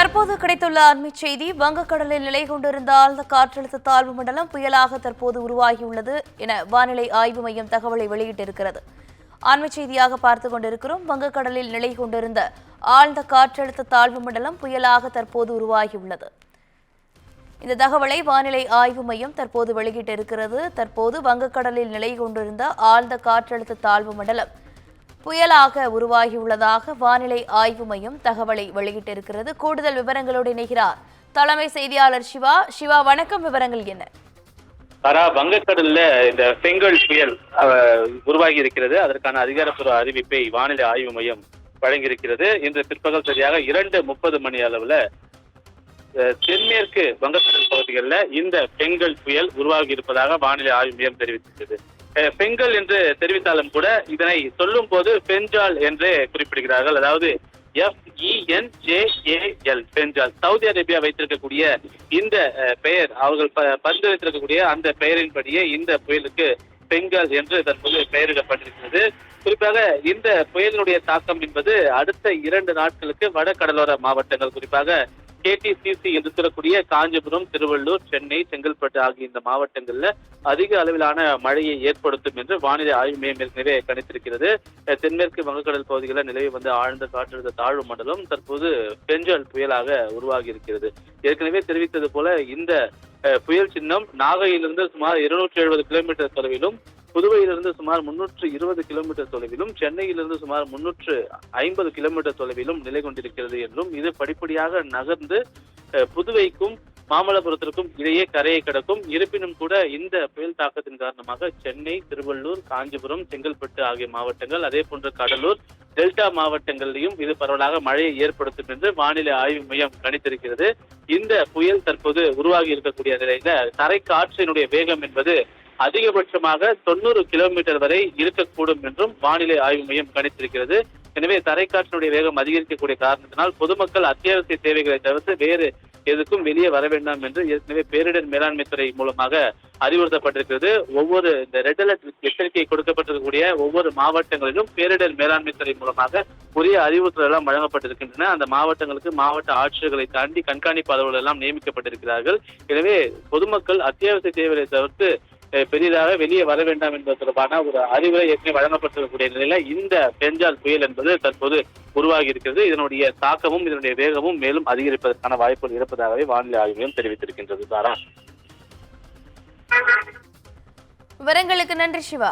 தற்போது கிடைத்துள்ள அண்மைச் செய்தி, வங்கக்கடலில் நிலை கொண்டிருந்த ஆழ்ந்த காற்றழுத்த தாழ்வு மண்டலம் புயலாக தற்போது உருவாகியுள்ளது என வானிலை ஆய்வு மையம் தகவலை வெளியிட்டிருக்கிறது. அண்மைச் செய்தியாக பார்த்துக் கொண்டிருக்கிறோம். வங்கக்கடலில் நிலை கொண்டிருந்த ஆழ்ந்த காற்றழுத்த தாழ்வு மண்டலம் புயலாக தற்போது உருவாகியுள்ளது. இந்த தகவலை வானிலை ஆய்வு மையம் தற்போது வெளியிட்டிருக்கிறது. தற்போது வங்கக்கடலில் நிலை கொண்டிருந்த ஆழ்ந்த காற்றழுத்த தாழ்வு மண்டலம் புயலாக உருவாகியுள்ளதாக வானிலை ஆய்வு மையம் தகவலை வெளியிட்டிருக்கிறது. கூடுதல் விவரங்களோடு இணைகிறார் தலைமை செய்தியாளர் சிவா. சிவா, வணக்கம். விவரங்கள் என்ன? வங்கக்கடல்ல இந்த பெங்கல் புயல் உருவாகி இருக்கிறது. அதற்கான அதிகாரப்பூர்வ அறிவிப்பை வானிலை ஆய்வு மையம் வழங்கியிருக்கிறது. இன்று பிற்பகல் சரியாக 2:30 மணி அளவுல தென்மேற்கு வங்கக்கடல் பகுதிகளில் இந்த பெங்கல் புயல் உருவாகி இருப்பதாக வானிலை ஆய்வு மையம் தெரிவித்திருக்கிறது. பெங்கல் என்று தெரிவித்தாலும் கூட இதனை சொல்லும் போது பெஞ்சால் என்று குறிப்பிடுகிறார்கள். அதாவது FENJAL பெஞ்சால். சவுதி அரேபியா வைத்திருக்கக்கூடிய இந்த பெயர், அவர்கள் பரிந்துரைத்திருக்கக்கூடிய அந்த பெயரின்படியே இந்த புயலுக்கு பெங்கால் என்று தற்போது பெயரிடப்பட்டிருக்கிறது. குறிப்பாக இந்த புயலினுடைய தாக்கம் என்பது அடுத்த 2 நாட்களுக்கு வட கடலோர மாவட்டங்கள், குறிப்பாக KTCC என்று சொல்லக்கூடிய காஞ்சிபுரம், திருவள்ளூர், சென்னை, செங்கல்பட்டு ஆகிய இந்த மாவட்டங்கள்ல அதிக அளவிலான மழையை ஏற்படுத்தும் என்று வானிலை ஆய்வு மையம் ஏற்கனவே கணித்திருக்கிறது. தென்மேற்கு வங்கக்கடல் பகுதிகளில் நிலவி வந்த ஆழ்ந்த காற்றழுத்த தாழ்வு மண்டலம் தற்போது பெஞ்சால் புயலாக உருவாகி இருக்கிறது. ஏற்கனவே தெரிவித்தது போல இந்த புயல் சின்னம் நாகையிலிருந்து சுமார் 270 கிலோமீட்டர் தொலைவிலும், புதுவையிலிருந்து சுமார் 320 கிலோமீட்டர் தொலைவிலும், சென்னையிலிருந்து சுமார் 350 கிலோமீட்டர் தொலைவிலும் நிலை கொண்டிருக்கிறது என்றும், இது படிப்படியாக நகர்ந்து புதுவைக்கும் மாமல்லபுரத்திற்கும் இடையே கரையை கடக்கும். இருப்பினும் கூட இந்த புயல் தாக்கத்தின் காரணமாக சென்னை, திருவள்ளூர், காஞ்சிபுரம், செங்கல்பட்டு ஆகிய மாவட்டங்கள், அதே போன்று கடலூர், டெல்டா மாவட்டங்களிலும் இது பரவலாக மழையை ஏற்படுத்தும் என்று வானிலை ஆய்வு மையம் கணித்திருக்கிறது. இந்த புயல் தற்போது உருவாகி இருக்கக்கூடிய நிலையில தரை காற்றினுடைய வேகம் என்பது அதிகபட்சமாக 90 கிலோமீட்டர் வரை இருக்கக்கூடும் என்றும் வானிலை ஆய்வு மையம் கணித்திருக்கிறது. எனவே தரைக்காற்றினுடைய வேகம் அதிகரிக்கக்கூடிய காரணத்தினால் பொதுமக்கள் அத்தியாவசிய தேவைகளை தவிர்த்து வேறு எதுக்கும் வெளியே வர வேண்டாம் என்று ஏற்கனவே பேரிடர் மேலாண்மை துறை மூலமாக அறிவுறுத்தப்பட்டிருக்கிறது. ஒவ்வொரு இந்த ரெட் அலர்ட் எச்சரிக்கை கொடுக்கப்பட்டிருக்கக்கூடிய ஒவ்வொரு மாவட்டங்களிலும் பேரிடர் மேலாண்மை துறை மூலமாக உரிய அறிவுறுத்தல் எல்லாம் வழங்கப்பட்டிருக்கின்றன. அந்த மாவட்டங்களுக்கு மாவட்ட ஆட்சியர்களை தாண்டி கண்காணிப்பு அலுவலர்கள் எல்லாம் நியமிக்கப்பட்டிருக்கிறார்கள். எனவே பொதுமக்கள் அத்தியாவசிய தேவைகளை தவிர்த்து பெரிதாக வெளியே வர வேண்டாம் என்பது தொடர்பான ஒரு அறிவுரை ஏற்கனவே வழங்கப்பட்டிருக்கக்கூடிய நிலையில இந்த பெஞ்சால் புயல் என்பது தற்போது உருவாகி இருக்கிறது. இதனுடைய தாக்கமும் இதனுடைய வேகமும் மேலும் அதிகரிப்பதற்கான வாய்ப்புகள் இருப்பதாகவே வானிலை ஆய்வு மையம் தெரிவித்திருக்கின்றது. விவரங்களுக்கு நன்றி சிவா.